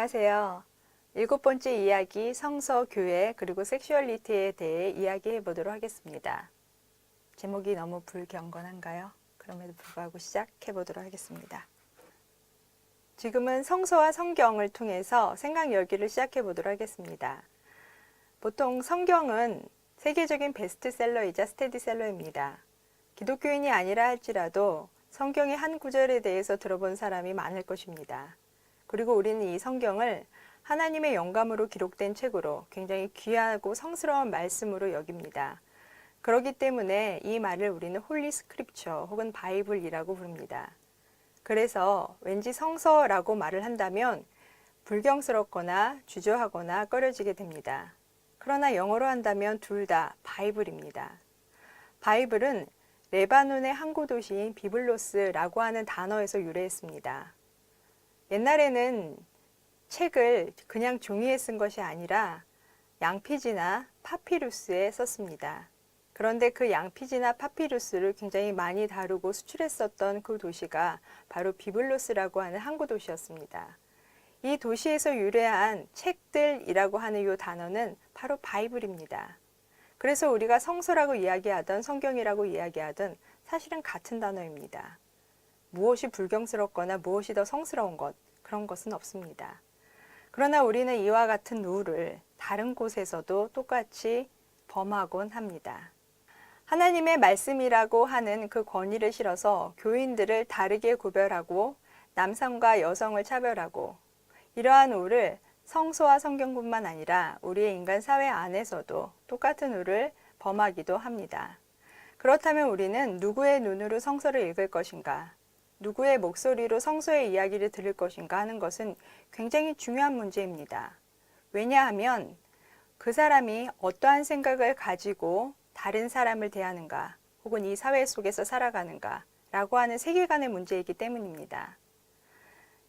안녕하세요. 7번째 이야기 성서, 교회, 그리고 섹슈얼리티에 대해 이야기해 보도록 하겠습니다. 제목이 너무 불경건한가요? 그럼에도 불구하고 시작해 보도록 하겠습니다. 지금은 성서와 성경을 통해서 생각 열기를 시작해 보도록 하겠습니다. 보통 성경은 세계적인 베스트셀러이자 스테디셀러입니다. 기독교인이 아니라 할지라도 성경의 한 구절에 대해서 들어본 사람이 많을 것입니다. 그리고 우리는 이 성경을 하나님의 영감으로 기록된 책으로 굉장히 귀하고 성스러운 말씀으로 여깁니다. 그렇기 때문에 이 말을 우리는 홀리 스크립처 혹은 바이블이라고 부릅니다. 그래서 왠지 성서라고 말을 한다면 불경스럽거나 주저하거나 꺼려지게 됩니다. 그러나 영어로 한다면 둘 다 바이블입니다. 바이블은 레바논의 항구 도시인 비블로스라고 하는 단어에서 유래했습니다. 옛날에는 책을 그냥 종이에 쓴 것이 아니라 양피지나 파피루스에 썼습니다. 그런데 그 양피지나 파피루스를 굉장히 많이 다루고 수출했었던 그 도시가 바로 비블로스라고 하는 항구 도시였습니다. 이 도시에서 유래한 책들이라고 하는 이 단어는 바로 바이블입니다. 그래서 우리가 성서라고 이야기하던 성경이라고 이야기하던 사실은 같은 단어입니다. 무엇이 불경스럽거나 무엇이 더 성스러운 것, 그런 것은 없습니다. 그러나 우리는 이와 같은 룰을 다른 곳에서도 똑같이 범하곤 합니다. 하나님의 말씀이라고 하는 그 권위를 실어서 교인들을 다르게 구별하고 남성과 여성을 차별하고 이러한 룰을 성서와 성경뿐만 아니라 우리의 인간 사회 안에서도 똑같은 룰을 범하기도 합니다. 그렇다면 우리는 누구의 눈으로 성서를 읽을 것인가? 누구의 목소리로 성서의 이야기를 들을 것인가 하는 것은 굉장히 중요한 문제입니다. 왜냐하면 그 사람이 어떠한 생각을 가지고 다른 사람을 대하는가 혹은 이 사회 속에서 살아가는가 라고 하는 세계관의 문제이기 때문입니다.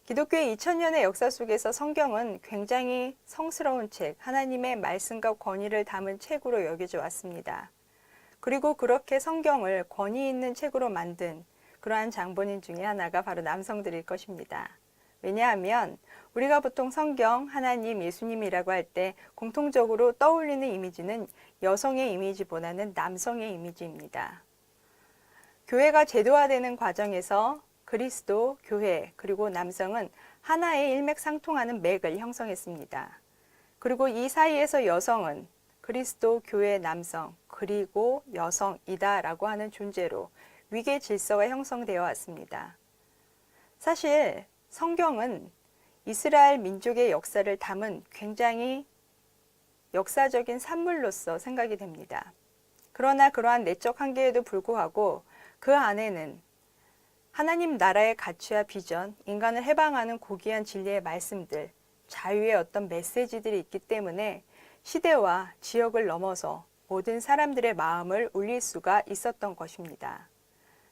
기독교의 2000년의 역사 속에서 성경은 굉장히 성스러운 책, 하나님의 말씀과 권위를 담은 책으로 여겨져 왔습니다. 그리고 그렇게 성경을 권위 있는 책으로 만든 그러한 장본인 중에 하나가 바로 남성들일 것입니다. 왜냐하면 우리가 보통 성경, 하나님, 예수님이라고 할 때 공통적으로 떠올리는 이미지는 여성의 이미지보다는 남성의 이미지입니다. 교회가 제도화되는 과정에서 그리스도, 교회, 그리고 남성은 하나의 일맥상통하는 맥을 형성했습니다. 그리고 이 사이에서 여성은 그리스도, 교회, 남성, 그리고 여성이다라고 하는 존재로 위계 질서가 형성되어 왔습니다. 사실 성경은 이스라엘 민족의 역사를 담은 굉장히 역사적인 산물로서 생각이 됩니다. 그러나 그러한 내적 한계에도 불구하고 그 안에는 하나님 나라의 가치와 비전, 인간을 해방하는 고귀한 진리의 말씀들, 자유의 어떤 메시지들이 있기 때문에 시대와 지역을 넘어서 모든 사람들의 마음을 울릴 수가 있었던 것입니다.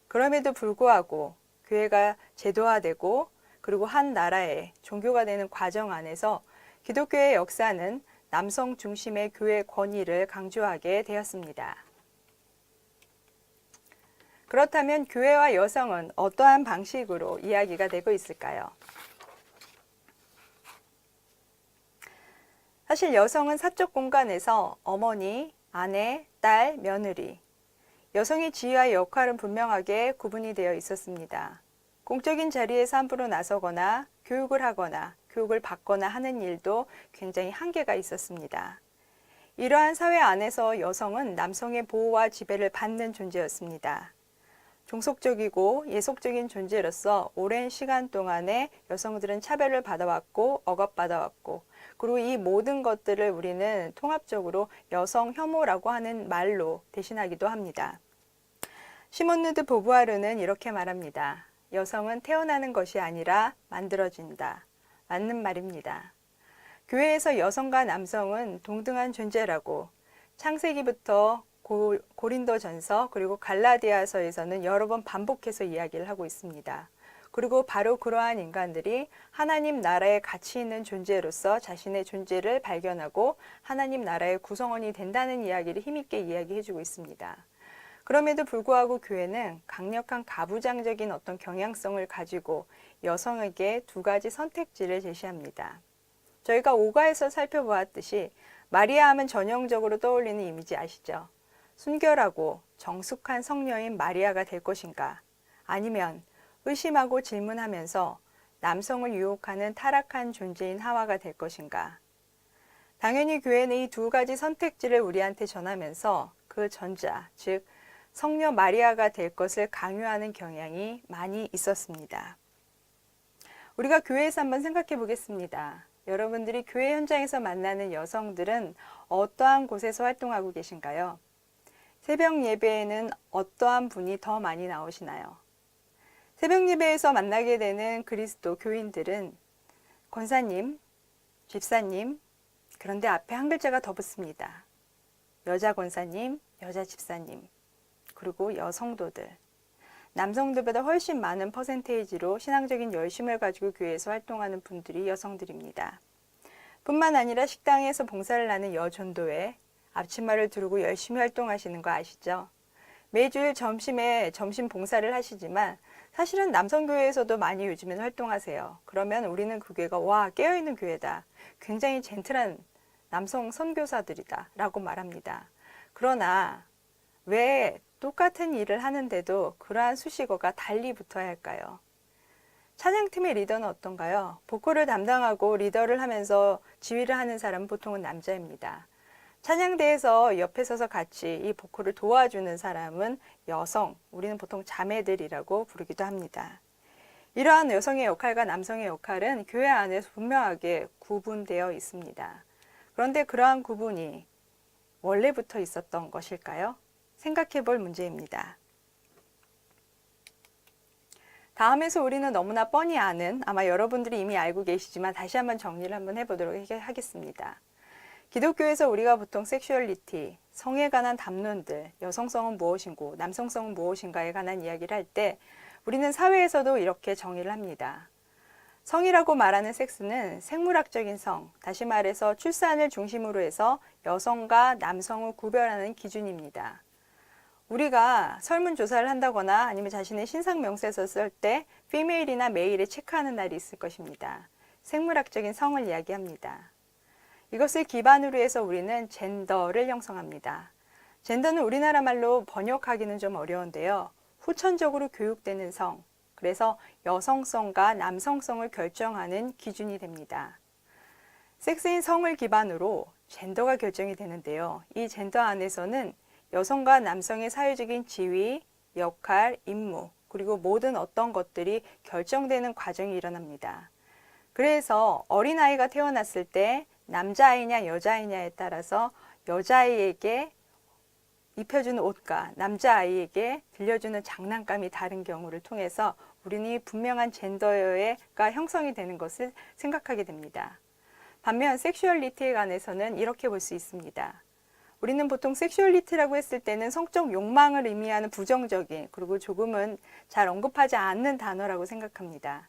그럼에도 불구하고 교회가 제도화되고 그리고 한 나라의 종교가 되는 과정 안에서 기독교의 역사는 남성 중심의 교회 권위를 강조하게 되었습니다. 그렇다면 교회와 여성은 어떠한 방식으로 이야기가 되고 있을까요? 사실 여성은 사적 공간에서 어머니, 아내, 딸, 며느리, 여성의 지위와 역할은 분명하게 구분이 되어 있었습니다. 공적인 자리에서 함부로 나서거나 교육을 하거나 교육을 받거나 하는 일도 굉장히 한계가 있었습니다. 이러한 사회 안에서 여성은 남성의 보호와 지배를 받는 존재였습니다. 종속적이고 예속적인 존재로서 오랜 시간 동안에 여성들은 차별을 받아왔고 억압받아왔고 그리고 이 모든 것들을 우리는 통합적으로 여성 혐오라고 하는 말로 대신하기도 합니다. 시몬 누드 보부아르는 이렇게 말합니다. 여성은 태어나는 것이 아니라 만들어진다. 맞는 말입니다. 교회에서 여성과 남성은 동등한 존재라고 창세기부터 고린도전서 그리고 갈라디아서에서는 여러 번 반복해서 이야기를 하고 있습니다. 그리고 바로 그러한 인간들이 하나님 나라의 가치 있는 존재로서 자신의 존재를 발견하고 하나님 나라의 구성원이 된다는 이야기를 힘있게 이야기해주고 있습니다. 그럼에도 불구하고 교회는 강력한 가부장적인 어떤 경향성을 가지고 여성에게 두 가지 선택지를 제시합니다. 저희가 5가에서 살펴보았듯이 마리아 하면 전형적으로 떠올리는 이미지 아시죠? 순결하고 정숙한 성녀인 마리아가 될 것인가? 아니면 의심하고 질문하면서 남성을 유혹하는 타락한 존재인 하와가 될 것인가? 당연히 교회는 이 두 가지 선택지를 우리한테 전하면서 그 전자, 즉 성녀 마리아가 될 것을 강요하는 경향이 많이 있었습니다. 우리가 교회에서 한번 생각해 보겠습니다. 여러분들이 교회 현장에서 만나는 여성들은 어떠한 곳에서 활동하고 계신가요? 새벽 예배에는 어떠한 분이 더 많이 나오시나요? 새벽 예배에서 만나게 되는 그리스도 교인들은 권사님, 집사님, 그런데 앞에 한 글자가 더 붙습니다. 여자 권사님, 여자 집사님, 그리고 여성도들. 남성들보다 훨씬 많은 퍼센테이지로 신앙적인 열심을 가지고 교회에서 활동하는 분들이 여성들입니다. 뿐만 아니라 식당에서 봉사를 하는 여전도회, 앞치마를 두르고 열심히 활동하시는 거 아시죠? 매주일 점심에 점심 봉사를 하시지만 사실은 남성교회에서도 많이 요즘엔 활동하세요. 그러면 우리는 그 교회가 와, 깨어있는 교회다. 굉장히 젠틀한 남성 선교사들이다 라고 말합니다. 그러나 왜 똑같은 일을 하는데도 그러한 수식어가 달리 붙어야 할까요? 찬양팀의 리더는 어떤가요? 보컬을 담당하고 리더를 하면서 지휘를 하는 사람은 보통은 남자입니다. 찬양대에서 옆에 서서 같이 이 보컬을 도와주는 사람은 여성, 우리는 보통 자매들이라고 부르기도 합니다. 이러한 여성의 역할과 남성의 역할은 교회 안에서 분명하게 구분되어 있습니다. 그런데 그러한 구분이 원래부터 있었던 것일까요? 생각해 볼 문제입니다. 다음에서 우리는 너무나 뻔히 아는, 아마 여러분들이 이미 알고 계시지만 다시 한번 정리를 한번 해보도록 하겠습니다. 기독교에서 우리가 보통 섹슈얼리티, 성에 관한 담론들, 여성성은 무엇이고 남성성은 무엇인가에 관한 이야기를 할 때 우리는 사회에서도 이렇게 정의를 합니다. 성이라고 말하는 섹스는 생물학적인 성, 다시 말해서 출산을 중심으로 해서 여성과 남성을 구별하는 기준입니다. 우리가 설문조사를 한다거나 아니면 자신의 신상명세서 쓸 때 피메일이나 메일에 체크하는 날이 있을 것입니다. 생물학적인 성을 이야기합니다. 이것을 기반으로 해서 우리는 젠더를 형성합니다. 젠더는 우리나라 말로 번역하기는 좀 어려운데요. 후천적으로 교육되는 성, 그래서 여성성과 남성성을 결정하는 기준이 됩니다. 섹스인 성을 기반으로 젠더가 결정이 되는데요. 이 젠더 안에서는 여성과 남성의 사회적인 지위, 역할, 임무, 그리고 모든 어떤 것들이 결정되는 과정이 일어납니다. 그래서 어린아이가 태어났을 때 남자아이냐 여자아이냐에 따라서 여자아이에게 입혀주는 옷과 남자아이에게 들려주는 장난감이 다른 경우를 통해서 우리는 이 분명한 젠더가 형성이 되는 것을 생각하게 됩니다. 반면 섹슈얼리티에 관해서는 이렇게 볼 수 있습니다. 우리는 보통 섹슈얼리티라고 했을 때는 성적 욕망을 의미하는 부정적인, 그리고 조금은 잘 언급하지 않는 단어라고 생각합니다.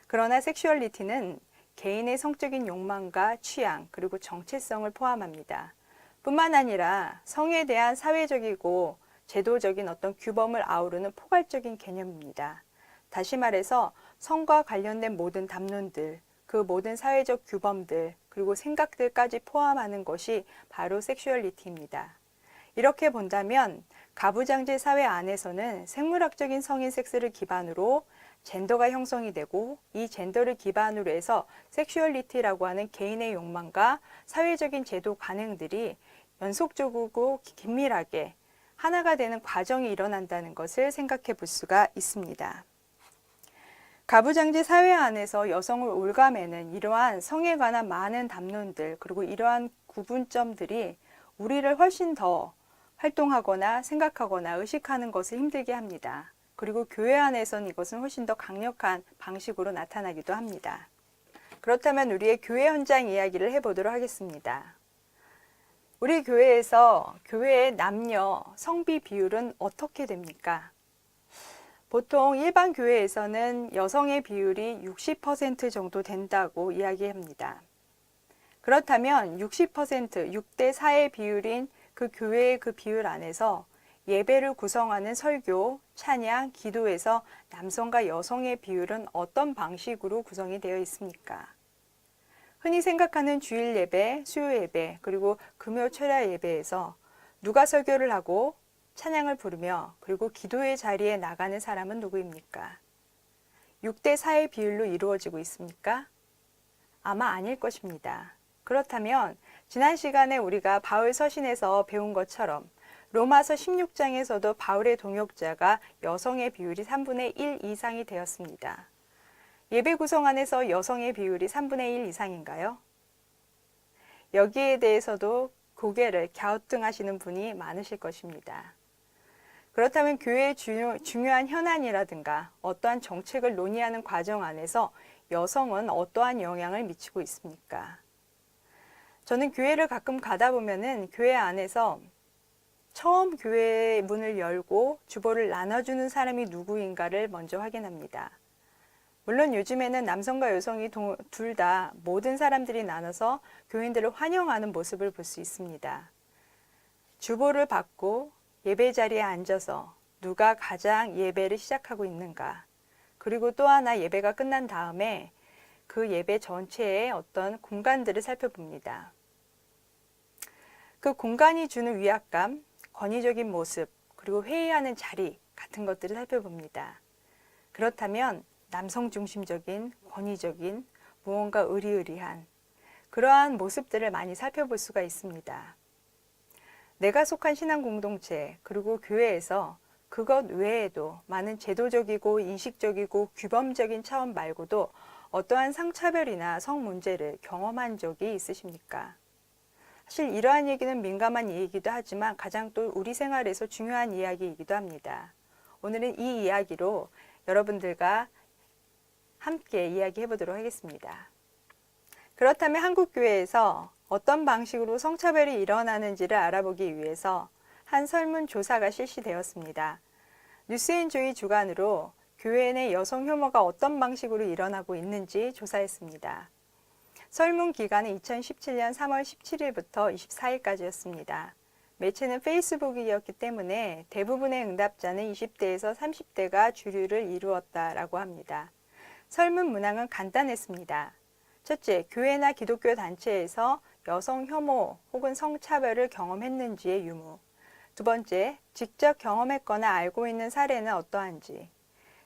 그러나 섹슈얼리티는 개인의 성적인 욕망과 취향, 그리고 정체성을 포함합니다. 뿐만 아니라 성에 대한 사회적이고 제도적인 어떤 규범을 아우르는 포괄적인 개념입니다. 다시 말해서 성과 관련된 모든 담론들, 그 모든 사회적 규범들, 그리고 생각들까지 포함하는 것이 바로 섹슈얼리티입니다. 이렇게 본다면 가부장제 사회 안에서는 생물학적인 성인 섹스를 기반으로 젠더가 형성이 되고, 이 젠더를 기반으로 해서 섹슈얼리티라고 하는 개인의 욕망과 사회적인 제도 관행들이 연속적이고 긴밀하게 하나가 되는 과정이 일어난다는 것을 생각해 볼 수가 있습니다. 가부장제 사회 안에서 여성을 올가매는 이러한 성에 관한 많은 담론들, 그리고 이러한 구분점들이 우리를 훨씬 더 활동하거나 생각하거나 의식하는 것을 힘들게 합니다. 그리고 교회 안에서는 이것은 훨씬 더 강력한 방식으로 나타나기도 합니다. 그렇다면 우리의 교회 현장 이야기를 해보도록 하겠습니다. 우리 교회에서 교회의 남녀 성비 비율은 어떻게 됩니까? 보통 일반 교회에서는 여성의 비율이 60% 정도 된다고 이야기합니다. 그렇다면 60%, 6대 4의 비율인 그 교회의 그 비율 안에서 예배를 구성하는 설교, 찬양, 기도에서 남성과 여성의 비율은 어떤 방식으로 구성이 되어 있습니까? 흔히 생각하는 주일 예배, 수요 예배, 그리고 금요 철야 예배에서 누가 설교를 하고 찬양을 부르며 그리고 기도의 자리에 나가는 사람은 누구입니까? 6대 4의 비율로 이루어지고 있습니까? 아마 아닐 것입니다. 그렇다면 지난 시간에 우리가 바울 서신에서 배운 것처럼 로마서 16장에서도 바울의 동역자가 여성의 비율이 3분의 1 이상이 되었습니다. 예배 구성 안에서 여성의 비율이 3분의 1 이상인가요? 여기에 대해서도 고개를 갸우뚱하시는 분이 많으실 것입니다. 그렇다면 교회의 중요한 현안이라든가 어떠한 정책을 논의하는 과정 안에서 여성은 어떠한 영향을 미치고 있습니까? 저는 교회를 가끔 가다 보면은 교회 안에서 처음 교회 문을 열고 주보를 나눠주는 사람이 누구인가를 먼저 확인합니다. 물론 요즘에는 남성과 여성이 둘 다 모든 사람들이 나눠서 교인들을 환영하는 모습을 볼 수 있습니다. 주보를 받고 예배 자리에 앉아서 누가 가장 예배를 시작하고 있는가, 그리고 또 하나 예배가 끝난 다음에 그 예배 전체의 어떤 공간들을 살펴봅니다. 그 공간이 주는 위압감, 권위적인 모습, 그리고 회의하는 자리 같은 것들을 살펴봅니다. 그렇다면 남성 중심적인, 권위적인, 무언가 의리의리한 그러한 모습들을 많이 살펴볼 수가 있습니다. 내가 속한 신앙 공동체 그리고 교회에서 그것 외에도 많은 제도적이고 인식적이고 규범적인 차원 말고도 어떠한 성차별이나 성 문제를 경험한 적이 있으십니까? 사실 이러한 얘기는 민감한 얘기이기도 하지만 가장 또 우리 생활에서 중요한 이야기이기도 합니다. 오늘은 이 이야기로 여러분들과 함께 이야기해 보도록 하겠습니다. 그렇다면 한국교회에서 어떤 방식으로 성차별이 일어나는지를 알아보기 위해서 한 설문조사가 실시되었습니다. 뉴스앤조이 주관으로 교회 내 여성 혐오가 어떤 방식으로 일어나고 있는지 조사했습니다. 설문 기간은 2017년 3월 17일부터 24일까지였습니다. 매체는 페이스북이었기 때문에 대부분의 응답자는 20대에서 30대가 주류를 이루었다라고 합니다. 설문 문항은 간단했습니다. 첫째, 교회나 기독교 단체에서 여성 혐오 혹은 성차별을 경험했는지의 유무. 두 번째, 직접 경험했거나 알고 있는 사례는 어떠한지.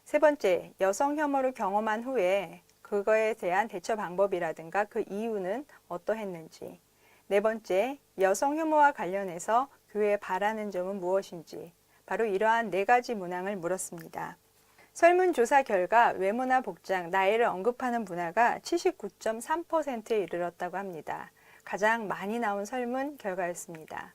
세 번째, 여성 혐오를 경험한 후에 그거에 대한 대처 방법이라든가 그 이유는 어떠했는지. 네 번째, 여성 혐오와 관련해서 교회에 바라는 점은 무엇인지. 바로 이러한 네 가지 문항을 물었습니다. 설문조사 결과 외모나 복장, 나이를 언급하는 문화가 79.3%에 이르렀다고 합니다. 가장 많이 나온 설문 결과였습니다.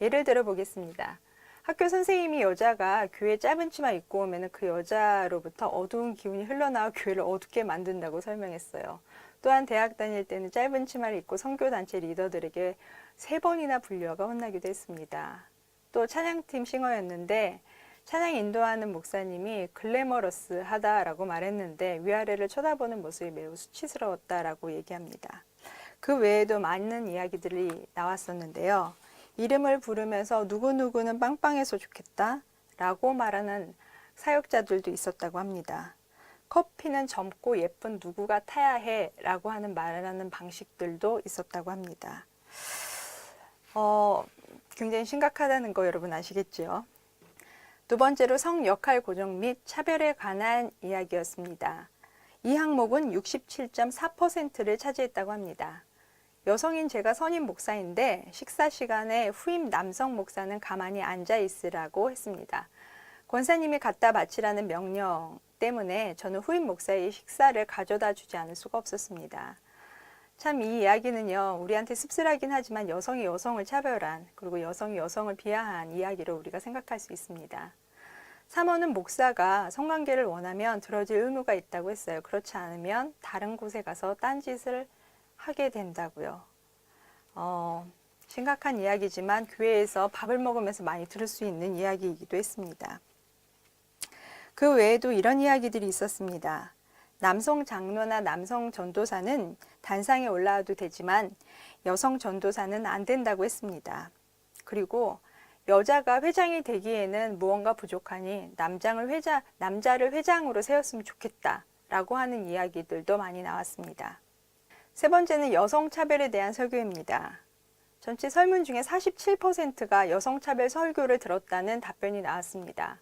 예를 들어 보겠습니다. 학교 선생님이 여자가 교회 짧은 치마 입고 오면 그 여자로부터 어두운 기운이 흘러나와 교회를 어둡게 만든다고 설명했어요. 또한 대학 다닐 때는 짧은 치마를 입고 선교단체 리더들에게 3번이나 불려가 혼나기도 했습니다. 또 찬양팀 싱어였는데 찬양 인도하는 목사님이 글래머러스하다라고 말했는데 위아래를 쳐다보는 모습이 매우 수치스러웠다라고 얘기합니다. 그 외에도 많은 이야기들이 나왔었는데요. 이름을 부르면서 누구누구는 빵빵해서 좋겠다 라고 말하는 사역자들도 있었다고 합니다. 커피는 젊고 예쁜 누구가 타야 해 라고 하는 말하는 방식들도 있었다고 합니다. 굉장히 심각하다는 거 여러분 아시겠죠? 두 번째로 성 역할 고정 및 차별에 관한 이야기였습니다. 이 항목은 67.4%를 차지했다고 합니다. 여성인 제가 선임 목사인데 식사 시간에 후임 남성 목사는 가만히 앉아 있으라고 했습니다. 권사님이 갖다 바치라는 명령 때문에 저는 후임 목사의 식사를 가져다 주지 않을 수가 없었습니다. 참 이 이야기는요, 우리한테 씁쓸하긴 하지만 여성이 여성을 차별한, 그리고 여성이 여성을 비하한 이야기로 우리가 생각할 수 있습니다. 사모는 목사가 성관계를 원하면 들어줄 의무가 있다고 했어요. 그렇지 않으면 다른 곳에 가서 딴짓을 하게 된다고요. 심각한 이야기지만 교회에서 밥을 먹으면서 많이 들을 수 있는 이야기이기도 했습니다. 그 외에도 이런 이야기들이 있었습니다. 남성 장로나 남성 전도사는 단상에 올라와도 되지만 여성 전도사는 안 된다고 했습니다. 그리고 여자가 회장이 되기에는 무언가 부족하니 남자를 회장으로 세웠으면 좋겠다라고 하는 이야기들도 많이 나왔습니다. 세 번째는 여성차별에 대한 설교입니다. 전체 설문 중에 47%가 여성차별 설교를 들었다는 답변이 나왔습니다.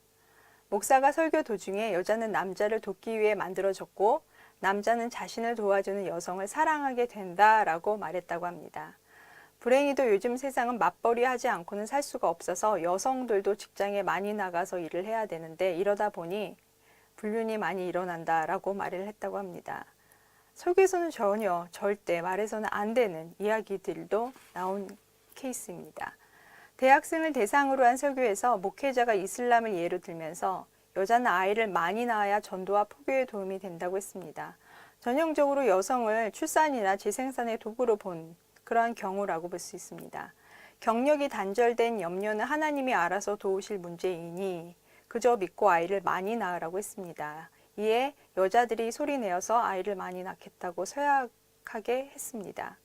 목사가 설교 도중에 여자는 남자를 돕기 위해 만들어졌고 남자는 자신을 도와주는 여성을 사랑하게 된다라고 말했다고 합니다. 불행히도 요즘 세상은 맞벌이 하지 않고는 살 수가 없어서 여성들도 직장에 많이 나가서 일을 해야 되는데 이러다 보니 불륜이 많이 일어난다라고 말을 했다고 합니다. 설교에서는 전혀 절대 말해서는 안 되는 이야기들도 나온 케이스입니다. 대학생을 대상으로 한 설교에서 목회자가 이슬람을 예로 들면서 여자는 아이를 많이 낳아야 전도와 포교에 도움이 된다고 했습니다. 전형적으로 여성을 출산이나 재생산의 도구로 본 그러한 경우라고 볼 수 있습니다. 경력이 단절된 염려는 하나님이 알아서 도우실 문제이니 그저 믿고 아이를 많이 낳으라고 했습니다. 이에 여자들이 소리내어서 아이를 많이 낳겠다고 서약하게 했습니다.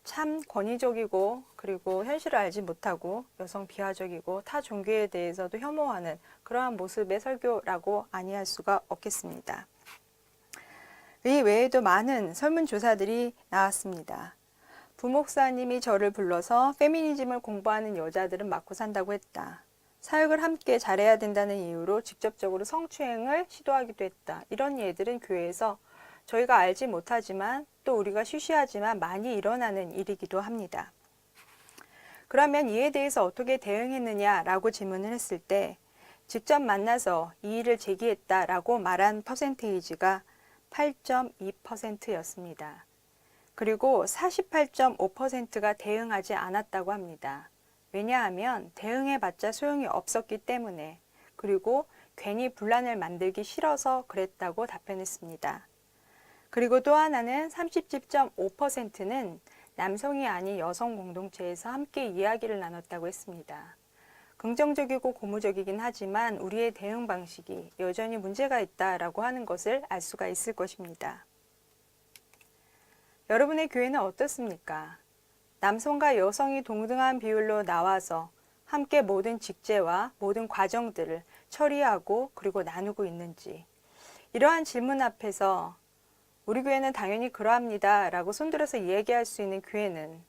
참 권위적이고 그리고 현실을 알지 못하고 여성 비하적이고 타 종교에 대해서도 혐오하는 그러한 모습의 설교라고 아니할 수가 없겠습니다. 이 외에도 많은 설문조사들이 나왔습니다. 부목사님이 저를 불러서 페미니즘을 공부하는 여자들은 맞고 산다고 했다. 사역을 함께 잘해야 된다는 이유로 직접적으로 성추행을 시도하기도 했다. 이런 예들은 교회에서 저희가 알지 못하지만 또 우리가 쉬쉬하지만 많이 일어나는 일이기도 합니다. 그러면 이에 대해서 어떻게 대응했느냐라고 질문을 했을 때 직접 만나서 이 일을 제기했다라고 말한 퍼센테이지가 8.2%였습니다. 그리고 48.5%가 대응하지 않았다고 합니다. 왜냐하면 대응해봤자 소용이 없었기 때문에 그리고 괜히 분란을 만들기 싫어서 그랬다고 답변했습니다. 그리고 또 하나는 37.5%는 남성이 아닌 여성 공동체에서 함께 이야기를 나눴다고 했습니다. 긍정적이고 고무적이긴 하지만 우리의 대응 방식이 여전히 문제가 있다라고 하는 것을 알 수가 있을 것입니다. 여러분의 교회는 어떻습니까? 남성과 여성이 동등한 비율로 나와서 함께 모든 직제와 모든 과정들을 처리하고 그리고 나누고 있는지 이러한 질문 앞에서 우리 교회는 당연히 그러합니다 라고 손들어서 얘기할 수 있는 교회는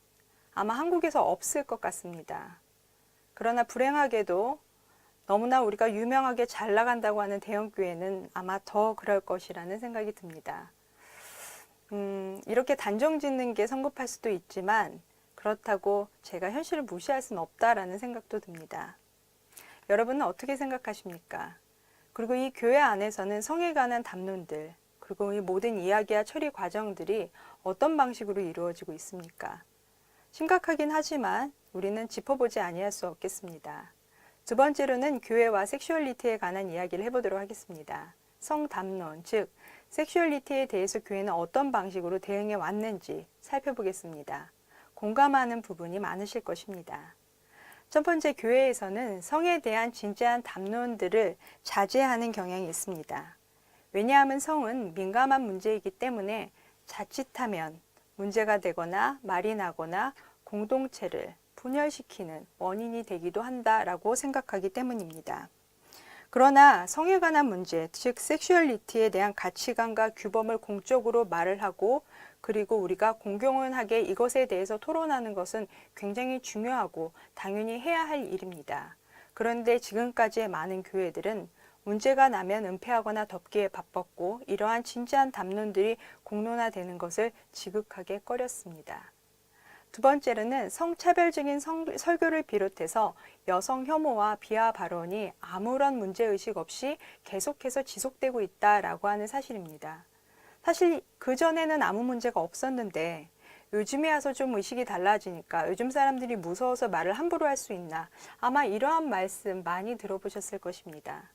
아마 한국에서 없을 것 같습니다. 그러나 불행하게도 너무나 우리가 유명하게 잘 나간다고 하는 대형교회는 아마 더 그럴 것이라는 생각이 듭니다. 이렇게 단정 짓는 게 성급할 수도 있지만 그렇다고 제가 현실을 무시할 수는 없다라는 생각도 듭니다. 여러분은 어떻게 생각하십니까? 그리고 이 교회 안에서는 성에 관한 담론들 그리고 이 모든 이야기와 처리 과정들이 어떤 방식으로 이루어지고 있습니까? 심각하긴 하지만 우리는 짚어보지 아니할 수 없겠습니다. 두 번째로는 교회와 섹슈얼리티에 관한 이야기를 해보도록 하겠습니다. 성담론, 즉 섹슈얼리티에 대해서 교회는 어떤 방식으로 대응해 왔는지 살펴보겠습니다. 공감하는 부분이 많으실 것입니다. 첫 번째, 교회에서는 성에 대한 진지한 담론들을 자제하는 경향이 있습니다. 왜냐하면 성은 민감한 문제이기 때문에 자칫하면 문제가 되거나 말이 나거나 공동체를 분열시키는 원인이 되기도 한다라고 생각하기 때문입니다. 그러나 성에 관한 문제, 즉 섹슈얼리티에 대한 가치관과 규범을 공적으로 말을 하고 그리고 우리가 공공연하게 이것에 대해서 토론하는 것은 굉장히 중요하고 당연히 해야 할 일입니다. 그런데 지금까지의 많은 교회들은 문제가 나면 은폐하거나 덮기에 바빴고 이러한 진지한 담론들이 공론화되는 것을 지극하게 꺼렸습니다. 두 번째로는 성차별적인 설교를 비롯해서 여성 혐오와 비하 발언이 아무런 문제의식 없이 계속해서 지속되고 있다라고 하는 사실입니다. 사실 그전에는 아무 문제가 없었는데 요즘에 와서 좀 의식이 달라지니까 요즘 사람들이 무서워서 말을 함부로 할 수 있나 아마 이러한 말씀 많이 들어보셨을 것입니다.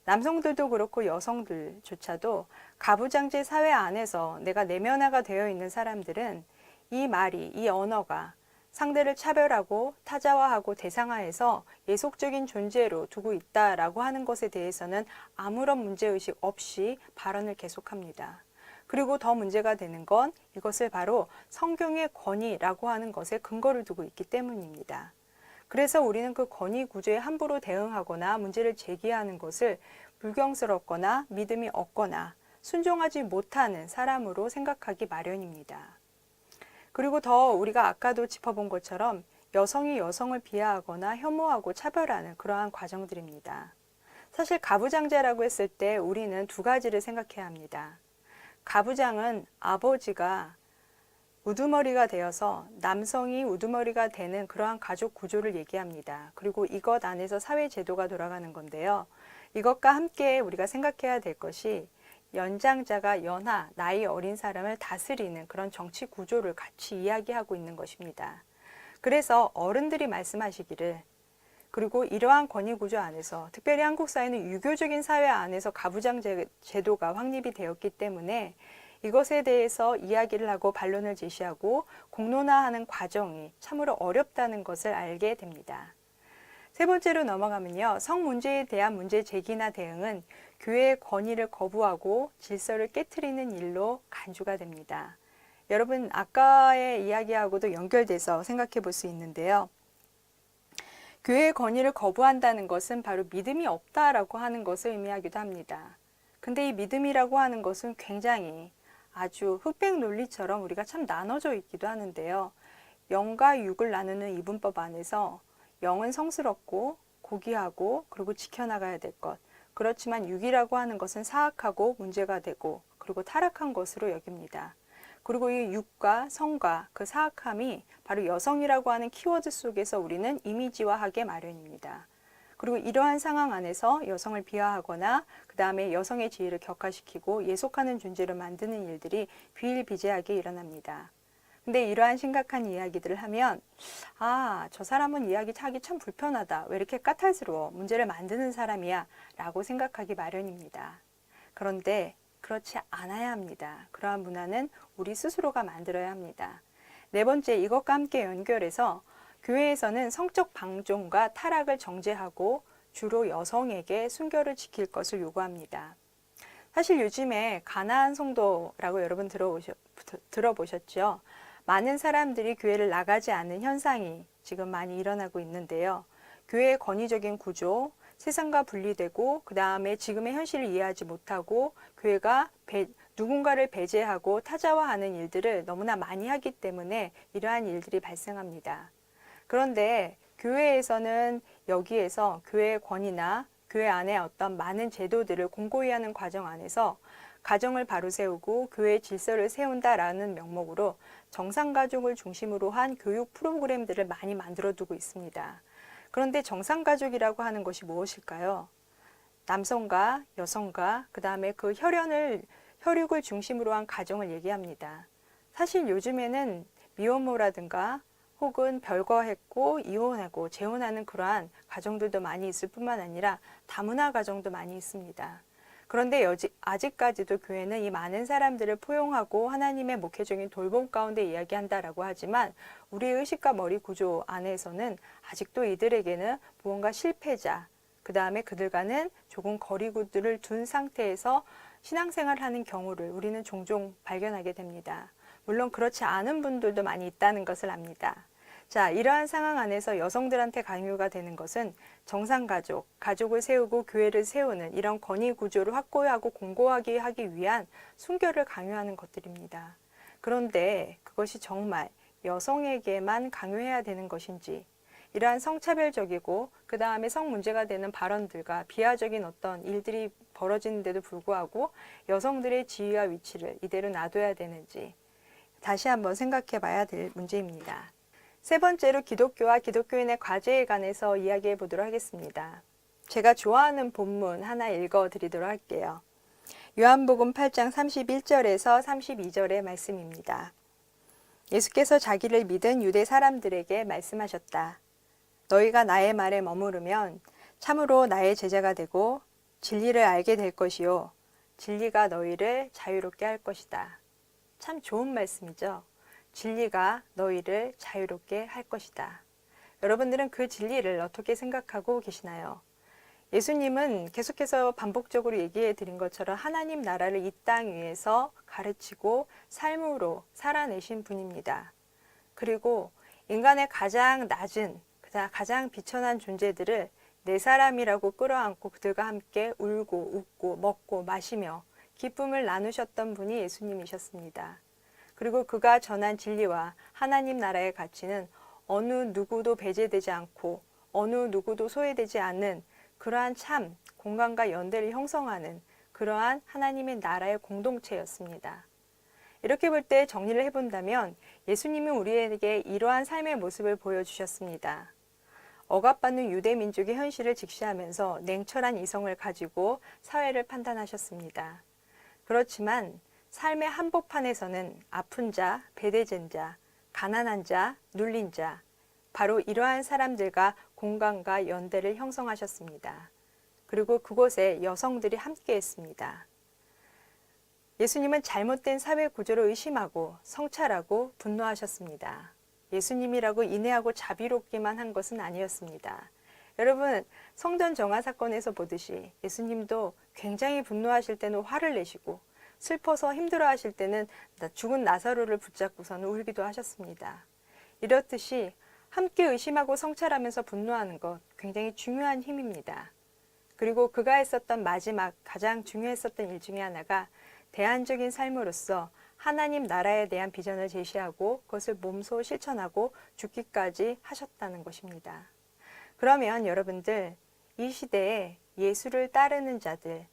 남성들도 그렇고 여성들조차도 가부장제 사회 안에서 내가 내면화가 되어 있는 사람들은 이 말이, 이 언어가 상대를 차별하고 타자화하고 대상화해서 예속적인 존재로 두고 있다라고 하는 것에 대해서는 아무런 문제의식 없이 발언을 계속합니다. 그리고 더 문제가 되는 건 이것을 바로 성경의 권위라고 하는 것에 근거를 두고 있기 때문입니다. 그래서 우리는 그 권위 구조에 함부로 대응하거나 문제를 제기하는 것을 불경스럽거나 믿음이 없거나 순종하지 못하는 사람으로 생각하기 마련입니다. 그리고 더 우리가 아까도 짚어본 것처럼 여성이 여성을 비하하거나 혐오하고 차별하는 그러한 과정들입니다. 사실 가부장제라고 했을 때 우리는 두 가지를 생각해야 합니다. 가부장은 아버지가 우두머리가 되어서 남성이 우두머리가 되는 그러한 가족 구조를 얘기합니다. 그리고 이것 안에서 사회제도가 돌아가는 건데요. 이것과 함께 우리가 생각해야 될 것이 연장자가 연하, 나이 어린 사람을 다스리는 그런 정치 구조를 같이 이야기하고 있는 것입니다. 그래서 어른들이 말씀하시기를, 그리고 이러한 권위 구조 안에서 특별히 한국 사회는 유교적인 사회 안에서 가부장 제도가 확립이 되었기 때문에 이것에 대해서 이야기를 하고 반론을 제시하고 공론화하는 과정이 참으로 어렵다는 것을 알게 됩니다. 세 번째로 넘어가면요. 성 문제에 대한 문제 제기나 대응은 교회의 권위를 거부하고 질서를 깨트리는 일로 간주가 됩니다. 여러분 아까의 이야기하고도 연결돼서 생각해 볼 수 있는데요. 교회의 권위를 거부한다는 것은 바로 믿음이 없다라고 하는 것을 의미하기도 합니다. 근데 이 믿음이라고 하는 것은 굉장히 아주 흑백 논리처럼 우리가 참 나눠져 있기도 하는데요. 영과 육을 나누는 이분법 안에서 영은 성스럽고 고귀하고 그리고 지켜나가야 될 것. 그렇지만 육이라고 하는 것은 사악하고 문제가 되고 그리고 타락한 것으로 여깁니다. 그리고 이 육과 성과 그 사악함이 바로 여성이라고 하는 키워드 속에서 우리는 이미지화하게 마련입니다. 그리고 이러한 상황 안에서 여성을 비하하거나 그 다음에 여성의 지위를 격화시키고 예속하는 존재로 만드는 일들이 비일비재하게 일어납니다. 근데 이러한 심각한 이야기들을 하면 저 사람은 이야기하기 참 불편하다. 왜 이렇게 까탈스러워. 문제를 만드는 사람이야. 라고 생각하기 마련입니다. 그런데 그렇지 않아야 합니다. 그러한 문화는 우리 스스로가 만들어야 합니다. 네 번째, 이것과 함께 연결해서 교회에서는 성적 방종과 타락을 정죄하고 주로 여성에게 순결을 지킬 것을 요구합니다. 사실 요즘에 가나안 성도라고 여러분 들어보셨죠? 많은 사람들이 교회를 나가지 않는 현상이 지금 많이 일어나고 있는데요. 교회의 권위적인 구조, 세상과 분리되고 그 다음에 지금의 현실을 이해하지 못하고 교회가 누군가를 배제하고 타자화하는 일들을 너무나 많이 하기 때문에 이러한 일들이 발생합니다. 그런데 교회에서는 여기에서 교회의 권위나 교회 안에 어떤 많은 제도들을 공고히 하는 과정 안에서 가정을 바로 세우고 교회의 질서를 세운다라는 명목으로 정상가족을 중심으로 한 교육 프로그램들을 많이 만들어 두고 있습니다. 그런데 정상가족이라고 하는 것이 무엇일까요? 남성과 여성과 그 다음에 그 혈육을 중심으로 한 가정을 얘기합니다. 사실 요즘에는 미혼모라든가 혹은 별거했고 이혼하고 재혼하는 그러한 가정들도 많이 있을 뿐만 아니라 다문화 가정도 많이 있습니다. 그런데 아직까지도 교회는 이 많은 사람들을 포용하고 하나님의 목회적인 돌봄 가운데 이야기한다라고 하지만 우리의 의식과 머리 구조 안에서는 아직도 이들에게는 무언가 실패자, 그 다음에 그들과는 조금 거리들을 둔 상태에서 신앙생활을 하는 경우를 우리는 종종 발견하게 됩니다. 물론 그렇지 않은 분들도 많이 있다는 것을 압니다. 자, 이러한 상황 안에서 여성들한테 강요가 되는 것은 정상가족, 가족을 세우고 교회를 세우는 이런 권위 구조를 확고하고 공고하게 하기 위한 순결을 강요하는 것들입니다. 그런데 그것이 정말 여성에게만 강요해야 되는 것인지, 이러한 성차별적이고 그 다음에 성 문제가 되는 발언들과 비하적인 어떤 일들이 벌어지는데도 불구하고 여성들의 지위와 위치를 이대로 놔둬야 되는지 다시 한번 생각해 봐야 될 문제입니다. 세 번째로 기독교와 기독교인의 과제에 관해서 이야기해 보도록 하겠습니다. 제가 좋아하는 본문 하나 읽어 드리도록 할게요. 요한복음 8장 31절에서 32절의 말씀입니다. 예수께서 자기를 믿은 유대 사람들에게 말씀하셨다. 너희가 나의 말에 머무르면 참으로 나의 제자가 되고 진리를 알게 될 것이요. 진리가 너희를 자유롭게 할 것이다. 참 좋은 말씀이죠. 진리가 너희를 자유롭게 할 것이다. 여러분들은 그 진리를 어떻게 생각하고 계시나요? 예수님은 계속해서 반복적으로 얘기해 드린 것처럼 하나님 나라를 이 땅 위에서 가르치고 삶으로 살아내신 분입니다. 그리고 인간의 가장 낮은, 가장 비천한 존재들을 내 사람이라고 끌어안고 그들과 함께 울고 웃고 먹고 마시며 기쁨을 나누셨던 분이 예수님이셨습니다. 그리고 그가 전한 진리와 하나님 나라의 가치는 어느 누구도 배제되지 않고 어느 누구도 소외되지 않는 그러한 참 공간과 연대를 형성하는 그러한 하나님의 나라의 공동체였습니다. 이렇게 볼 때 정리를 해본다면 예수님은 우리에게 이러한 삶의 모습을 보여주셨습니다. 억압받는 유대 민족의 현실을 직시하면서 냉철한 이성을 가지고 사회를 판단하셨습니다. 그렇지만 삶의 한복판에서는 아픈 자, 배대진 자, 가난한 자, 눌린 자, 바로 이러한 사람들과 공간과 연대를 형성하셨습니다. 그리고 그곳에 여성들이 함께했습니다. 예수님은 잘못된 사회 구조를 의심하고 성찰하고 분노하셨습니다. 예수님이라고 인내하고 자비롭기만 한 것은 아니었습니다. 여러분, 성전 정화 사건에서 보듯이 예수님도 굉장히 분노하실 때는 화를 내시고 슬퍼서 힘들어하실 때는 죽은 나사로를 붙잡고서는 울기도 하셨습니다. 이렇듯이 함께 의심하고 성찰하면서 분노하는 것 굉장히 중요한 힘입니다. 그리고 그가 했었던 마지막 가장 중요했었던 일 중에 하나가 대안적인 삶으로서 하나님 나라에 대한 비전을 제시하고 그것을 몸소 실천하고 죽기까지 하셨다는 것입니다. 그러면 여러분들, 이 시대에 예수를 따르는 자들,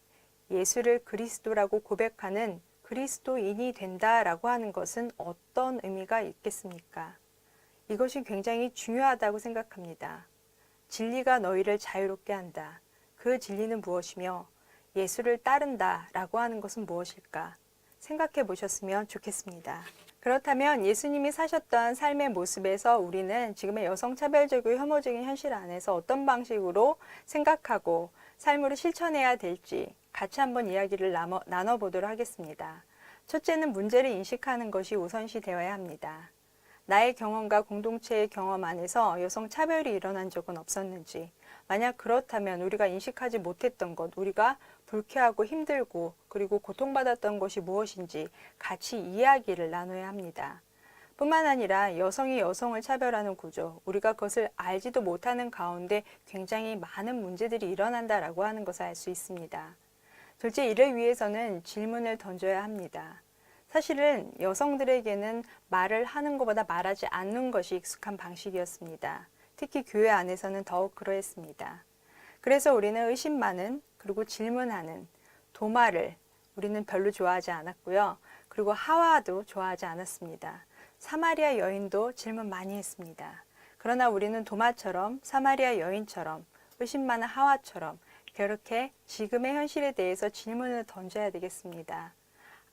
예수를 그리스도라고 고백하는 그리스도인이 된다라고 하는 것은 어떤 의미가 있겠습니까? 이것이 굉장히 중요하다고 생각합니다. 진리가 너희를 자유롭게 한다. 그 진리는 무엇이며 예수를 따른다라고 하는 것은 무엇일까? 생각해 보셨으면 좋겠습니다. 그렇다면 예수님이 사셨던 삶의 모습에서 우리는 지금의 여성차별적이고 혐오적인 현실 안에서 어떤 방식으로 생각하고 삶으로 실천해야 될지 같이 한번 이야기를 나눠보도록 하겠습니다. 첫째는 문제를 인식하는 것이 우선시 되어야 합니다. 나의 경험과 공동체의 경험 안에서 여성차별이 일어난 적은 없었는지, 만약 그렇다면 우리가 인식하지 못했던 것, 우리가 불쾌하고 힘들고 그리고 고통받았던 것이 무엇인지 같이 이야기를 나눠야 합니다. 뿐만 아니라 여성이 여성을 차별하는 구조, 우리가 그것을 알지도 못하는 가운데 굉장히 많은 문제들이 일어난다라고 하는 것을 알 수 있습니다. 둘째, 이를 위해서는 질문을 던져야 합니다. 사실은 여성들에게는 말을 하는 것보다 말하지 않는 것이 익숙한 방식이었습니다. 특히 교회 안에서는 더욱 그러했습니다. 그래서 우리는 의심 많은 그리고 질문하는 도마를 우리는 별로 좋아하지 않았고요. 그리고 하와도 좋아하지 않았습니다. 사마리아 여인도 질문 많이 했습니다. 그러나 우리는 도마처럼 사마리아 여인처럼 의심 많은 하와처럼 그렇게 지금의 현실에 대해서 질문을 던져야 되겠습니다.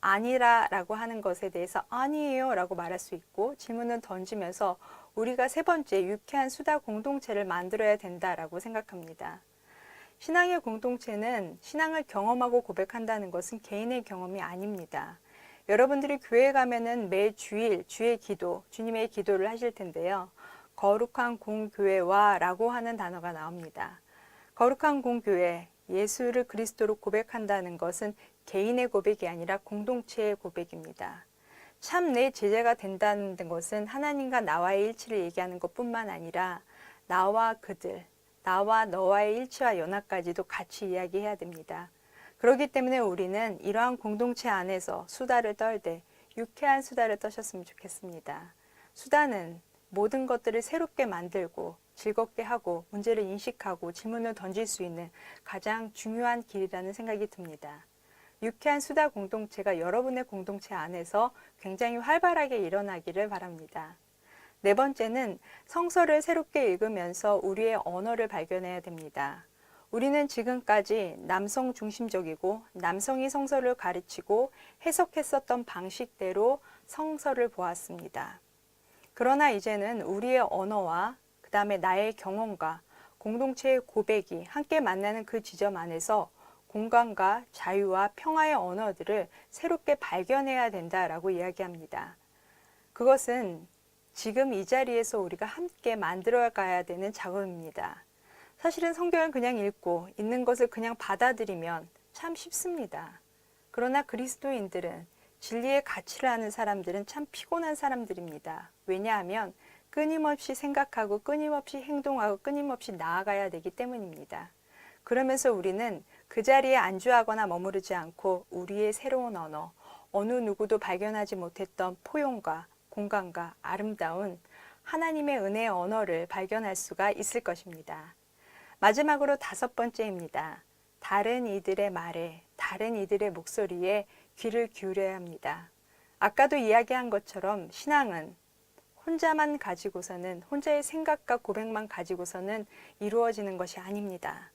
아니라라고 하는 것에 대해서 아니에요 라고 말할 수 있고 질문을 던지면서 우리가 세 번째 유쾌한 수다 공동체를 만들어야 된다라고 생각합니다. 신앙의 공동체는 신앙을 경험하고 고백한다는 것은 개인의 경험이 아닙니다. 여러분들이 교회 가면은 매 주일 주의 기도, 주님의 기도를 하실 텐데요. 거룩한 공교회와 라고 하는 단어가 나옵니다. 거룩한 공교회, 예수를 그리스도로 고백한다는 것은 개인의 고백이 아니라 공동체의 고백입니다. 참 내 제자가 된다는 것은 하나님과 나와의 일치를 얘기하는 것뿐만 아니라 나와 그들, 나와 너와의 일치와 연합까지도 같이 이야기해야 됩니다. 그렇기 때문에 우리는 이러한 공동체 안에서 수다를 떨 때 유쾌한 수다를 떠셨으면 좋겠습니다. 수다는 모든 것들을 새롭게 만들고 즐겁게 하고 문제를 인식하고 질문을 던질 수 있는 가장 중요한 길이라는 생각이 듭니다. 유쾌한 수다 공동체가 여러분의 공동체 안에서 굉장히 활발하게 일어나기를 바랍니다. 네 번째는 성서를 새롭게 읽으면서 우리의 언어를 발견해야 됩니다. 우리는 지금까지 남성 중심적이고 남성이 성서를 가르치고 해석했었던 방식대로 성서를 보았습니다. 그러나 이제는 우리의 언어와 그 다음에 나의 경험과 공동체의 고백이 함께 만나는 그 지점 안에서 공간과 자유와 평화의 언어들을 새롭게 발견해야 된다라고 이야기합니다. 그것은 지금 이 자리에서 우리가 함께 만들어 가야 되는 작업입니다. 사실은 성경을 그냥 읽고 있는 것을 그냥 받아들이면 참 쉽습니다. 그러나 그리스도인들은 진리의 가치를 아는 사람들은 참 피곤한 사람들입니다. 왜냐하면 끊임없이 생각하고 끊임없이 행동하고 끊임없이 나아가야 되기 때문입니다. 그러면서 우리는 그 자리에 안주하거나 머무르지 않고 우리의 새로운 언어, 어느 누구도 발견하지 못했던 포용과 공간과 아름다운 하나님의 은혜의 언어를 발견할 수가 있을 것입니다. 마지막으로 5번째입니다. 다른 이들의 말에, 다른 이들의 목소리에 귀를 기울여야 합니다. 아까도 이야기한 것처럼 신앙은 혼자만 가지고서는, 혼자의 생각과 고백만 가지고서는 이루어지는 것이 아닙니다.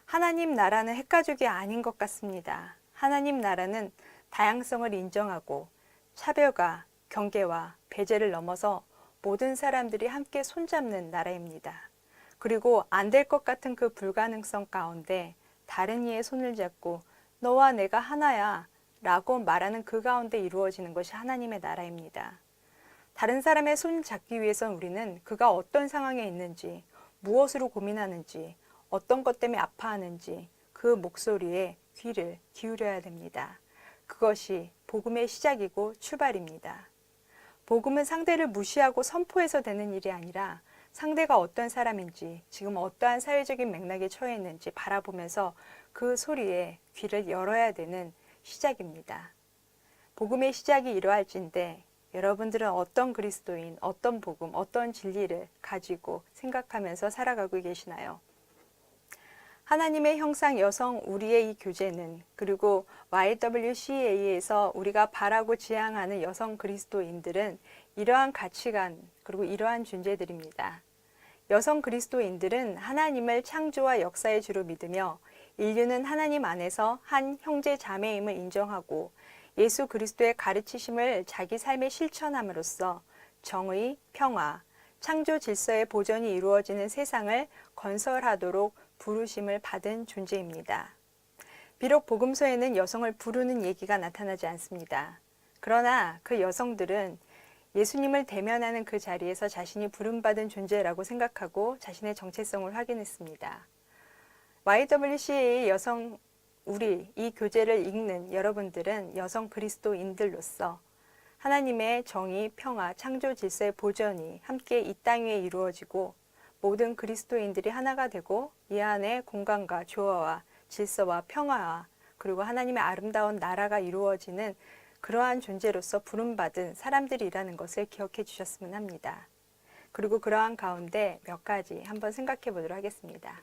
하나님 나라는 핵가족이 아닌 것 같습니다. 하나님 나라는 다양성을 인정하고 차별과 경계와 배제를 넘어서 모든 사람들이 함께 손잡는 나라입니다. 그리고 안 될 것 같은 그 불가능성 가운데 다른 이의 손을 잡고 너와 내가 하나야 라고 말하는 그 가운데 이루어지는 것이 하나님의 나라입니다. 다른 사람의 손 잡기 위해선 우리는 그가 어떤 상황에 있는지, 무엇으로 고민하는지, 어떤 것 때문에 아파하는지 그 목소리에 귀를 기울여야 됩니다. 그것이 복음의 시작이고 출발입니다. 복음은 상대를 무시하고 선포해서 되는 일이 아니라 상대가 어떤 사람인지, 지금 어떠한 사회적인 맥락에 처해 있는지 바라보면서 그 소리에 귀를 열어야 되는 시작입니다. 복음의 시작이 이러할진데 여러분들은 어떤 그리스도인, 어떤 복음, 어떤 진리를 가지고 생각하면서 살아가고 계시나요? 하나님의 형상 여성 우리의 이 교제는, 그리고 YWCA에서 우리가 바라고 지향하는 여성 그리스도인들은 이러한 가치관, 그리고 이러한 존재들입니다. 여성 그리스도인들은 하나님을 창조와 역사의 주로 믿으며 인류는 하나님 안에서 한 형제 자매임을 인정하고 예수 그리스도의 가르치심을 자기 삶에 실천함으로써 정의, 평화, 창조 질서의 보존이 이루어지는 세상을 건설하도록 부르심을 받은 존재입니다. 비록 복음서에는 여성을 부르는 얘기가 나타나지 않습니다. 그러나 그 여성들은 예수님을 대면하는 그 자리에서 자신이 부름받은 존재라고 생각하고 자신의 정체성을 확인했습니다. YWCA의 여성 우리 이 교제를 읽는 여러분들은 여성 그리스도인들로서 하나님의 정의, 평화, 창조 질서의 보존이 함께 이 땅 위에 이루어지고 모든 그리스도인들이 하나가 되고 이 안에 공간과 조화와 질서와 평화와 그리고 하나님의 아름다운 나라가 이루어지는 그러한 존재로서 부름받은 사람들이라는 것을 기억해 주셨으면 합니다. 그리고 그러한 가운데 몇 가지 한번 생각해 보도록 하겠습니다.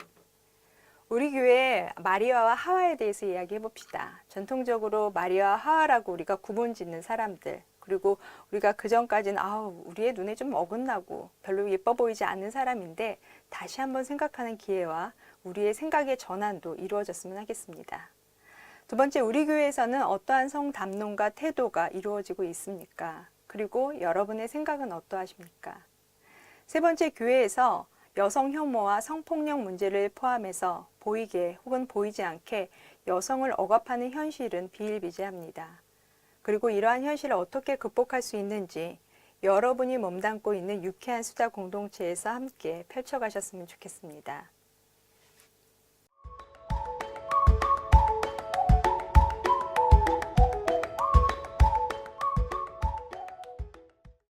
우리 교회 마리아와 하와에 대해서 이야기해 봅시다. 전통적으로 마리아와 하와라고 우리가 구분 짓는 사람들, 그리고 우리가 그전까지는 우리의 눈에 좀 어긋나고 별로 예뻐 보이지 않는 사람인데 다시 한번 생각하는 기회와 우리의 생각의 전환도 이루어졌으면 하겠습니다. 두 번째, 우리 교회에서는 어떠한 성담론과 태도가 이루어지고 있습니까? 그리고 여러분의 생각은 어떠하십니까? 세 번째, 교회에서 여성 혐오와 성폭력 문제를 포함해서 보이게 혹은 보이지 않게 여성을 억압하는 현실은 비일비재합니다. 그리고 이러한 현실을 어떻게 극복할 수 있는지 여러분이 몸담고 있는 유쾌한 수다 공동체에서 함께 펼쳐가셨으면 좋겠습니다.